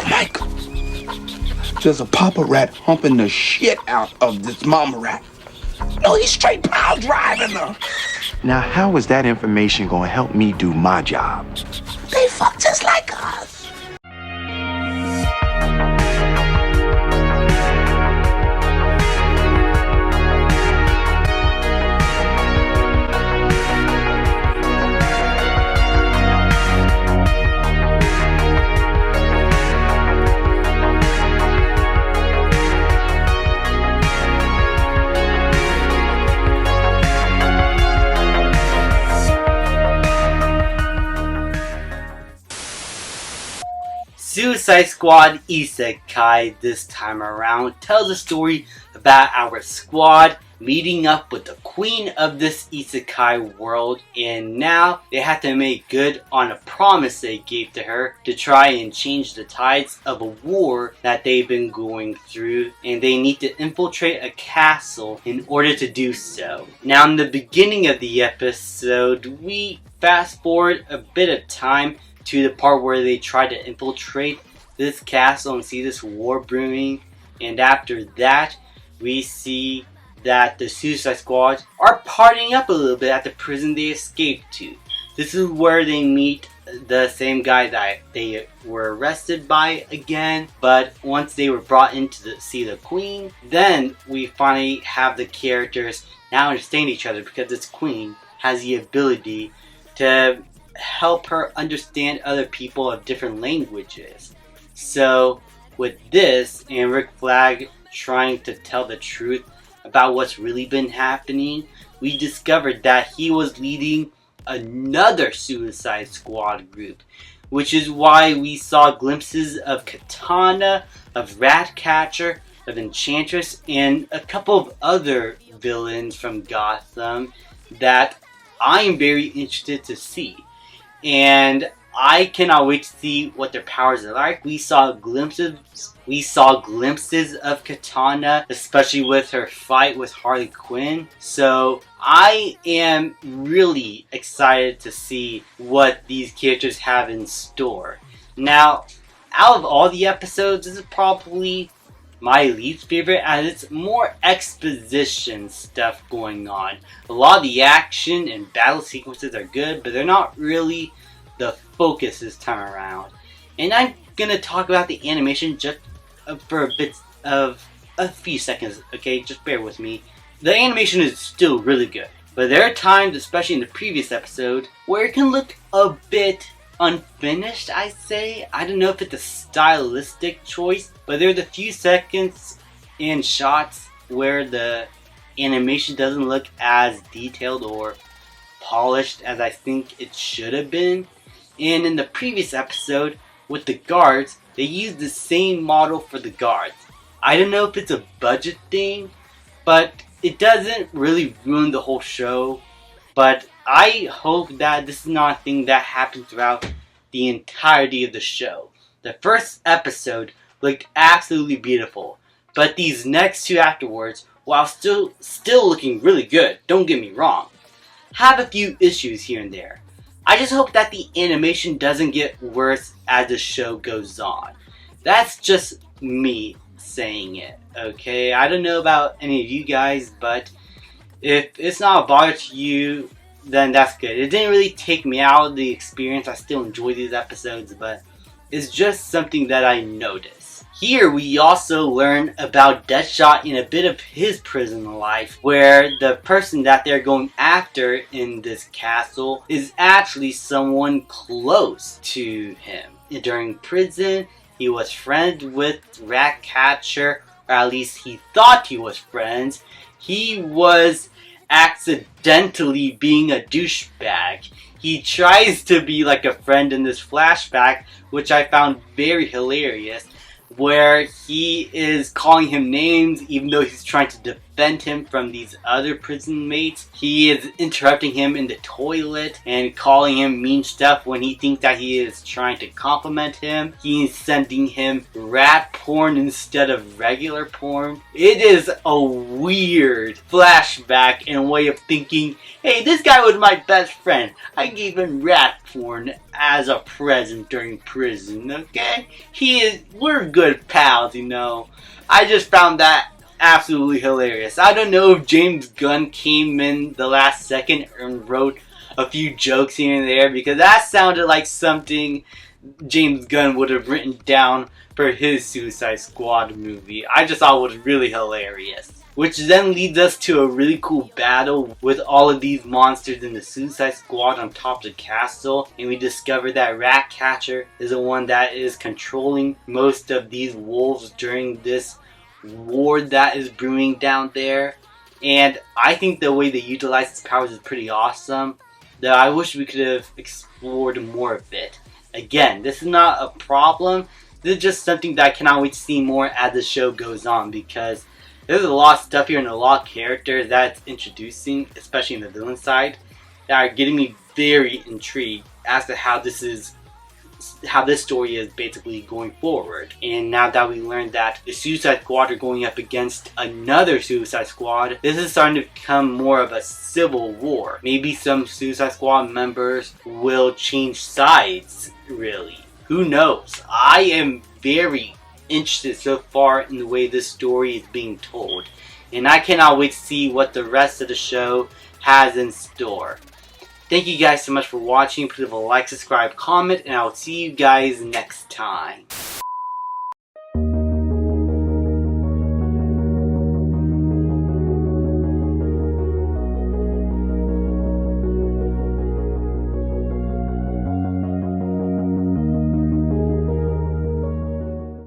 Michael, there's a papa rat humping the shit out of this mama rat. No, he's straight pile driving her. Now, how is that information gonna help me do my job? They fuck just like us. Suicide Squad Isekai this time around tells a story about our squad meeting up with the queen of this Isekai world, and now they have to make good on a promise they gave to her to try and change the tides of a war that they've been going through, and they need to infiltrate a castle in order to do so. Now, in the beginning of the episode, we fast forward a bit of time to the part where they try to infiltrate this castle and see this war brewing, and after that we see that the Suicide Squad are partying up a little bit at the prison they escaped to. This is where they meet the same guy that they were arrested by again, but once they were brought in to see the queen, then we finally have the characters now understand each other, because this queen has the ability to help her understand other people of different languages. So with this and Rick Flag trying to tell the truth about what's really been happening, we discovered that he was leading another Suicide Squad group, which is why we saw glimpses of Katana, of Ratcatcher, of Enchantress, and a couple of other villains from Gotham that I'm very interested to see. And I cannot wait to see what their powers are like. We saw glimpses of Katana, especially with her fight with Harley Quinn. So I am really excited to see what these characters have in store. Now, out of all the episodes, this is probably my least favorite, as it's more exposition stuff going on. A lot of the action and battle sequences are good, but they're not really the focus this time around. And I'm gonna talk about the animation just for a bit of a few seconds, okay? Just bear with me. The animation is still really good, but there are times, especially in the previous episode, where it can look a bit unfinished, I say. I don't know if it's a stylistic choice, but there are the few seconds and shots where the animation doesn't look as detailed or polished as I think it should have been. And in the previous episode with the guards, they used the same model for the guards. I don't know if it's a budget thing, but it doesn't really ruin the whole show. But I hope that this is not a thing that happens throughout the entirety of the show. The first episode looked absolutely beautiful, but these next two afterwards, while still looking really good, don't get me wrong, have a few issues here and there. I just hope that the animation doesn't get worse as the show goes on. That's just me saying it, okay? I don't know about any of you guys, but if it's not a bother to you, then that's good. It didn't really take me out of the experience. I still enjoy these episodes, but it's just something that I noticed. Here we also learn about Deadshot in a bit of his prison life, where the person that they're going after in this castle is actually someone close to him. During prison, he was friends with Ratcatcher, or at least he thought he was friends. He was accidentally being a douchebag. He tries to be like a friend in this flashback, which I found very hilarious, where he is calling him names even though he's trying to defend him from these other prison mates. He is interrupting him in the toilet and calling him mean stuff when he thinks that he is trying to compliment him. He is sending him rat porn instead of regular porn. It is a weird flashback and way of thinking, hey, this guy was my best friend. I gave him rat porn as a present during prison, okay? We're good pals, you know. I just found that absolutely hilarious. I don't know if James Gunn came in the last second and wrote a few jokes here and there, because that sounded like something James Gunn would have written down for his Suicide Squad movie. I just thought it was really hilarious. Which then leads us to a really cool battle with all of these monsters in the Suicide Squad on top of the castle. And we discover that Ratcatcher is the one that is controlling most of these wolves during this war that is brewing down there. And I think the way they utilize his powers is pretty awesome. Though I wish we could have explored more of it. Again, this is not a problem. This is just something that I cannot wait to see more as the show goes on, because there's a lot of stuff here and a lot of characters that it's introducing, especially in the villain side, that are getting me very intrigued as to how this story is basically going forward. And now that we learned that the Suicide Squad are going up against another Suicide Squad, this is starting to become more of a civil war. Maybe some Suicide Squad members will change sides, really. Who knows? I am very interested so far in the way this story is being told, and I cannot wait to see what the rest of the show has in store. Thank you guys so much for watching. Please leave a like, subscribe, comment, and I'll see you guys next time.